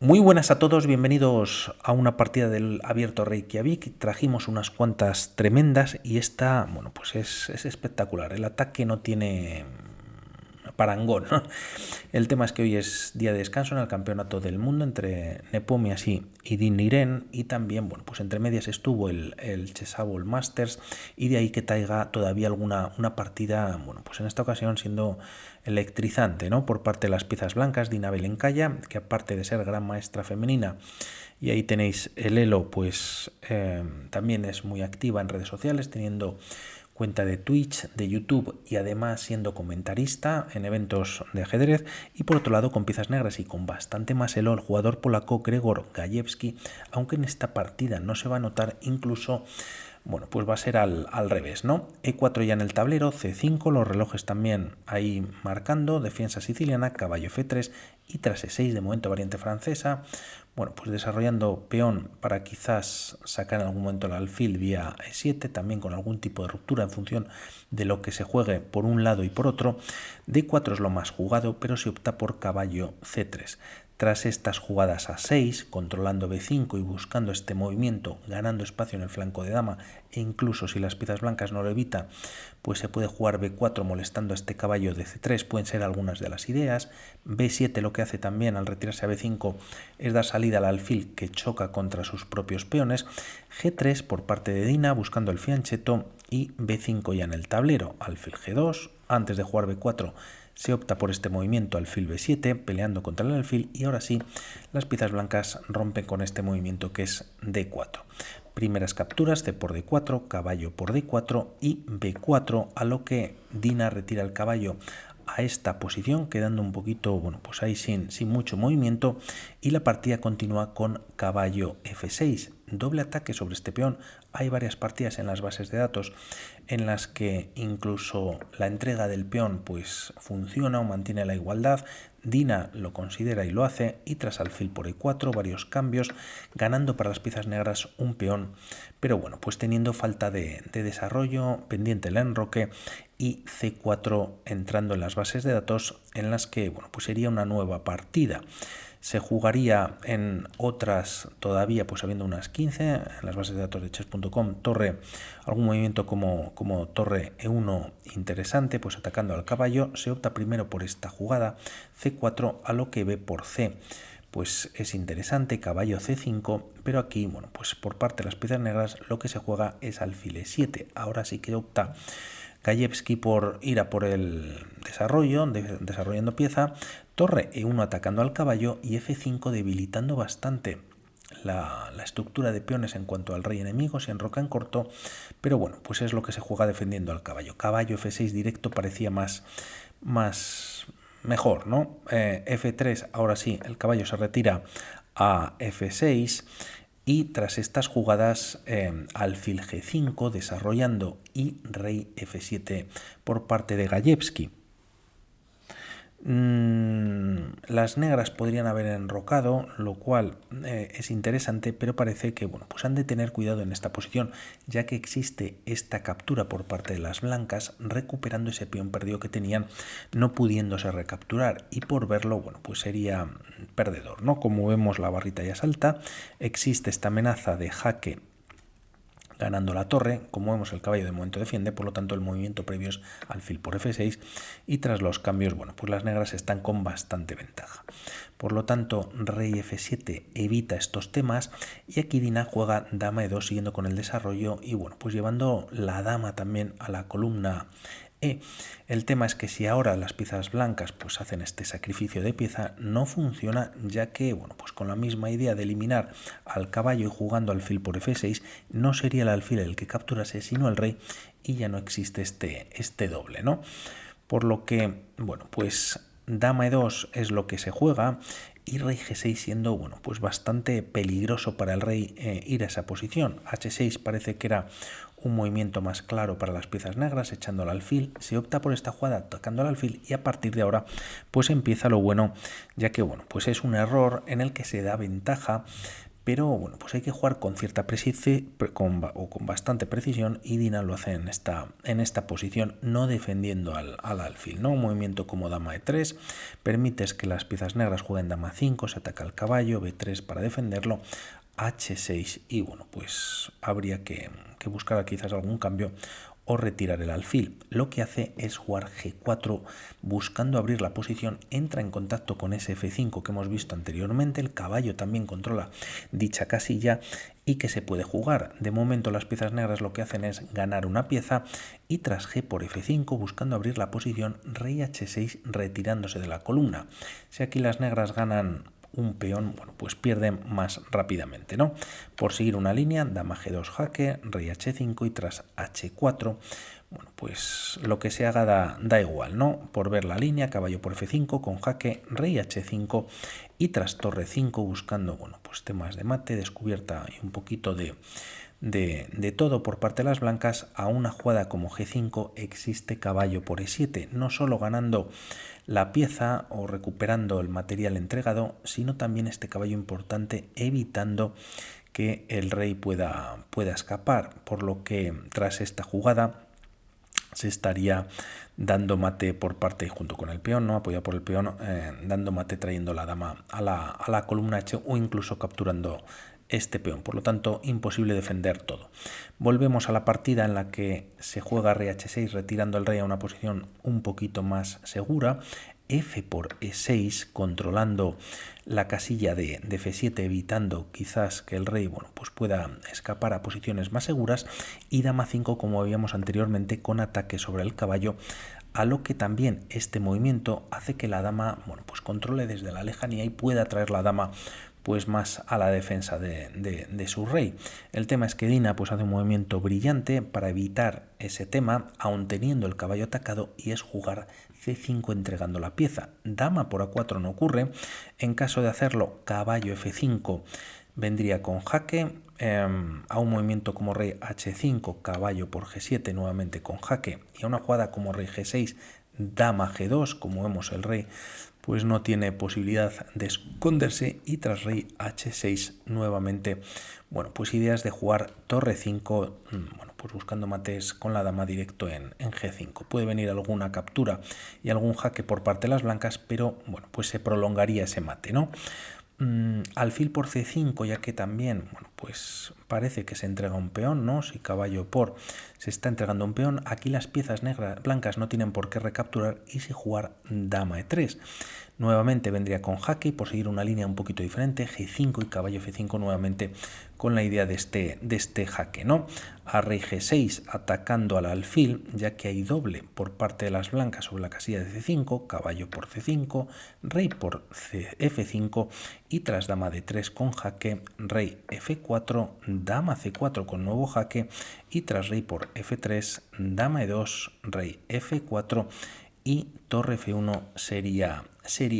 Muy buenas a todos, bienvenidos a una partida del Abierto Reykjavik. Trajimos unas cuantas tremendas y esta, bueno, pues es espectacular. El ataque no tiene parangón, ¿no? El tema es que hoy es día de descanso en el Campeonato del Mundo entre Nepomniachtchi y Dean Irene, y también, bueno, pues entre medias estuvo el Chessable Masters, y de ahí que traiga todavía una partida, bueno, pues en esta ocasión siendo electrizante, ¿no? Por parte de las piezas blancas, Dina Belenkaya, que aparte de ser gran maestra femenina, y ahí tenéis el Elo, pues también es muy activa en redes sociales, teniendo cuenta de Twitch, de YouTube y además siendo comentarista en eventos de ajedrez. Y por otro lado, con piezas negras y con bastante más elo, el jugador polaco Gregor Gajewski, aunque en esta partida no se va a notar, incluso, bueno, pues va a ser al revés, ¿no? E4 ya en el tablero, C5, los relojes también ahí marcando, defensa siciliana, caballo F3 y tras E6 de momento variante francesa. Bueno, pues desarrollando peón para quizás sacar en algún momento el alfil vía E7, también con algún tipo de ruptura en función de lo que se juegue por un lado y por otro. D4 es lo más jugado, pero se opta por caballo C3. Tras estas jugadas a 6, controlando B5 y buscando este movimiento, ganando espacio en el flanco de dama, e incluso si las piezas blancas no lo evita, pues se puede jugar B4 molestando a este caballo de C3, pueden ser algunas de las ideas. B7 lo que hace también al retirarse a B5 es dar salida al alfil que choca contra sus propios peones. G3 por parte de Dina buscando el fianchetto y B5 ya en el tablero, alfil G2, antes de jugar B4 se opta por este movimiento alfil B7, peleando contra el alfil, y ahora sí, las piezas blancas rompen con este movimiento que es D4. Primeras capturas, C por D4, caballo por D4 y B4, a lo que Dina retira el caballo a esta posición, quedando un poquito, bueno, pues ahí sin mucho movimiento, y la partida continúa con caballo F6. Doble ataque sobre este peón. Hay varias partidas en las bases de datos en las que incluso la entrega del peón pues funciona o mantiene la igualdad. Dina lo considera y lo hace, y tras alfil por E4 varios cambios, ganando para las piezas negras un peón, pero bueno, pues teniendo falta de desarrollo, pendiente el enroque, y C4 entrando en las bases de datos en las que, bueno, pues sería una nueva partida. Se jugaría en otras todavía, pues habiendo unas 15 en las bases de datos de chess.com, torre, algún movimiento como torre E1 interesante, pues atacando al caballo. Se opta primero por esta jugada, C4, a lo que B por C. Pues es interesante, caballo C5, pero aquí, bueno, pues por parte de las piezas negras lo que se juega es alfil E7. Ahora sí que opta Gajewski por ir a por el desarrollo, desarrollando pieza, torre E1 atacando al caballo y F5 debilitando bastante la estructura de peones en cuanto al rey enemigo, se enroca en corto, pero bueno, pues es lo que se juega defendiendo al caballo. Caballo F6 directo parecía más mejor, ¿no? F3, ahora sí, el caballo se retira a F6, y tras estas jugadas alfil G5 desarrollando y rey F7 por parte de Gajewski. Las negras podrían haber enrocado, lo cual es interesante, pero parece que, bueno, pues han de tener cuidado en esta posición, ya que existe esta captura por parte de las blancas, recuperando ese peón perdido que tenían, no pudiéndose recapturar, y por verlo, bueno, pues sería perdedor, ¿no? Como vemos, la barrita ya salta, existe esta amenaza de jaque ganando la torre. Como vemos, el caballo de momento defiende, por lo tanto el movimiento previo es alfil por F6, y tras los cambios, bueno, pues las negras están con bastante ventaja. Por lo tanto, rey F7 evita estos temas, y aquí Dina juega dama E2 siguiendo con el desarrollo y, bueno, pues llevando la dama también a la columna E. El tema es que si ahora las piezas blancas pues hacen este sacrificio de pieza, no funciona, ya que, bueno, pues con la misma idea de eliminar al caballo y jugando alfil por F6, no sería el alfil el que capturase, sino el rey, y ya no existe este doble, ¿no? Por lo que, bueno, pues dama E2 es lo que se juega, y rey G6 siendo, bueno, pues bastante peligroso para el rey ir a esa posición. H6 parece que era un movimiento más claro para las piezas negras, echando al alfil. Se opta por esta jugada atacando al alfil, y a partir de ahora pues empieza lo bueno, ya que, bueno, pues es un error en el que se da ventaja, pero bueno, pues hay que jugar con cierta precisión o con bastante precisión, y Dina lo hace en esta posición, no defendiendo al alfil, ¿no? Un movimiento como dama e3, permites que las piezas negras jueguen dama 5, se ataca al caballo, b3 para defenderlo, h6, y bueno, pues habría que buscar quizás algún cambio o retirar el alfil. Lo que hace es jugar g4 buscando abrir la posición, entra en contacto con ese f5 que hemos visto anteriormente, el caballo también controla dicha casilla y que se puede jugar. De momento las piezas negras lo que hacen es ganar una pieza, y tras g por f5 buscando abrir la posición, rey h6 retirándose de la columna. Si aquí las negras ganan un peón, bueno, pues pierden más rápidamente, ¿no? Por seguir una línea, dama g2 jaque, rey h5 y tras h4, bueno, pues lo que se haga da igual, ¿no? Por ver la línea, caballo por f5 con jaque, rey h5 y tras torre 5 buscando, bueno, pues temas de mate, descubierta y un poquito de todo por parte de las blancas. A una jugada como g5 existe caballo por e7, no solo ganando la pieza o recuperando el material entregado, sino también este caballo importante evitando que el rey pueda escapar, por lo que tras esta jugada se estaría dando mate por parte, junto con el peón, ¿no? Apoyado por el peón, dando mate, trayendo la dama a la columna H o incluso capturando este peón. Por lo tanto, imposible defender todo. Volvemos a la partida en la que se juega rey h6 retirando al rey a una posición un poquito más segura, f por e6 controlando la casilla de f7, evitando quizás que el rey, bueno, pues pueda escapar a posiciones más seguras, y dama 5 como veíamos anteriormente con ataque sobre el caballo, a lo que también este movimiento hace que la dama, bueno, pues controle desde la lejanía y pueda traer la dama pues más a la defensa de su rey. El tema es que Dina pues hace un movimiento brillante para evitar ese tema, aun teniendo el caballo atacado, y es jugar c5 entregando la pieza. Dama por a4 no ocurre. En caso de hacerlo, caballo f5 vendría con jaque, a un movimiento como rey h5, caballo por g7 nuevamente con jaque, y a una jugada como rey g6, dama g2, como vemos el rey pues no tiene posibilidad de esconderse, y tras rey h6 nuevamente, bueno, pues ideas de jugar torre 5, bueno, pues buscando mates con la dama directo en g5. Puede venir alguna captura y algún jaque por parte de las blancas, pero bueno, pues se prolongaría ese mate, ¿no? Alfil por c5, ya que también, bueno, pues parece que se entrega un peón, ¿no? Si caballo por se está entregando un peón, aquí las piezas negras blancas no tienen por qué recapturar, y si jugar dama e3. Nuevamente vendría con jaque, y por seguir una línea un poquito diferente, g5 y caballo f5 nuevamente con la idea de este jaque, ¿no? A rey g6 atacando al alfil, ya que hay doble por parte de las blancas sobre la casilla de c5, caballo por c5, rey por f5 y tras dama d3 con jaque, rey f4, dama c4 con nuevo jaque, y tras rey por f3, dama e2, rey f4 y torre f1 sería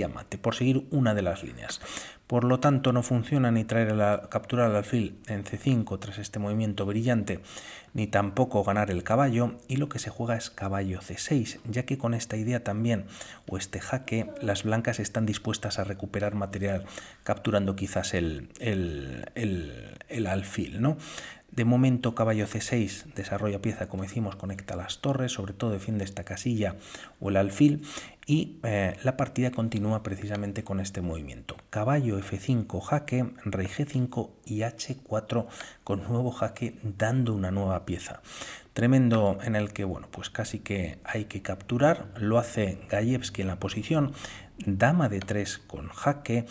mate, por seguir una de las líneas. Por lo tanto, no funciona ni capturar al alfil en c5 tras este movimiento brillante, ni tampoco ganar el caballo, y lo que se juega es caballo c6, ya que con esta idea también, o este jaque, las blancas están dispuestas a recuperar material capturando quizás el alfil, ¿no? De momento caballo c6 desarrolla pieza, como decimos, conecta las torres, sobre todo defiende esta casilla o el alfil, y la partida continúa precisamente con este movimiento. Caballo f5 jaque, rey g5 y h4 con nuevo jaque, dando una nueva pieza. Tremendo, en el que, bueno, pues casi que hay que capturar. Lo hace Gajewski en la posición, dama d3 con jaque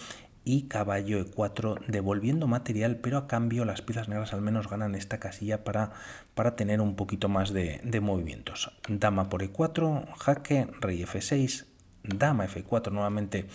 y caballo e4 devolviendo material, pero a cambio las piezas negras al menos ganan esta casilla para tener un poquito más de movimientos. Dama por e4, jaque, rey f6, dama f4 nuevamente,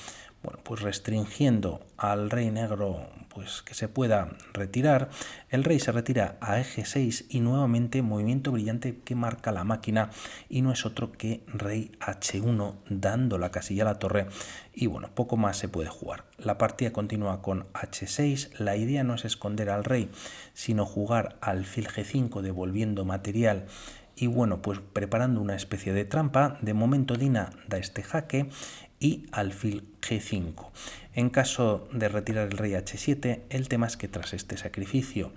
bueno, pues restringiendo al rey negro pues que se pueda retirar. El rey se retira a eje 6 y nuevamente movimiento brillante que marca la máquina, y no es otro que rey h1 dando la casilla a la torre, y bueno, poco más se puede jugar. La partida continúa con h6. La idea no es esconder al rey, sino jugar alfil g5 devolviendo material y bueno, pues preparando una especie de trampa. De momento Dina da este jaque y alfil G5. En caso de retirar el rey H7, el tema es que tras este sacrificio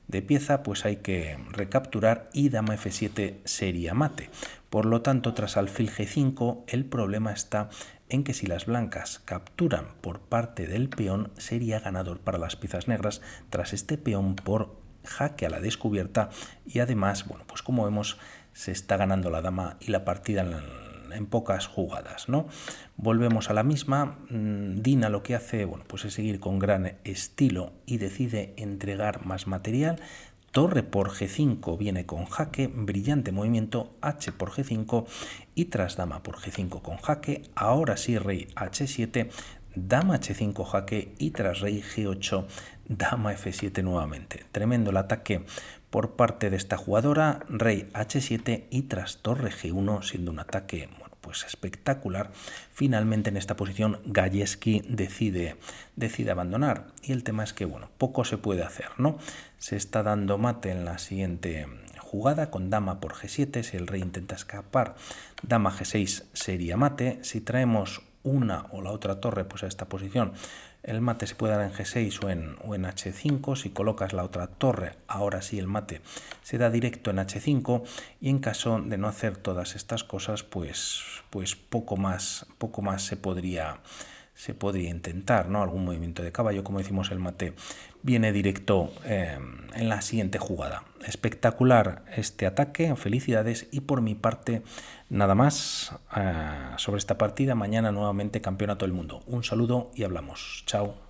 de pieza pues hay que recapturar y dama F7 sería mate. Por lo tanto, tras alfil G5, el problema está en que si las blancas capturan por parte del peón, sería ganador para las piezas negras tras este peón por jaque a la descubierta, y además, bueno, pues como vemos, se está ganando la dama y la partida en pocas jugadas, ¿no? Volvemos a la misma. Dina lo que hace, bueno, pues es seguir con gran estilo y decide entregar más material. Torre por G5 viene con jaque, brillante movimiento, H por G5 y tras dama por G5 con jaque, ahora sí rey H7, dama H5 jaque y tras rey G8, dama F7 nuevamente. Tremendo el ataque por parte de esta jugadora, rey H7 y tras torre G1, siendo un ataque, bueno, pues espectacular. Finalmente en esta posición Gajewski decide abandonar, y el tema es que, bueno, poco se puede hacer, ¿no? Se está dando mate en la siguiente jugada con dama por G7, si el rey intenta escapar, dama G6 sería mate. Si traemos una o la otra torre pues a esta posición, el mate se puede dar en G6 o en H5. Si colocas la otra torre, ahora sí el mate se da directo en H5, y en caso de no hacer todas estas cosas, pues poco más se podría intentar, ¿no? Algún movimiento de caballo, como decimos, el mate viene directo en la siguiente jugada. Espectacular este ataque, felicidades, y por mi parte nada más sobre esta partida. Mañana nuevamente Campeonato del Mundo. Un saludo y hablamos. Chao.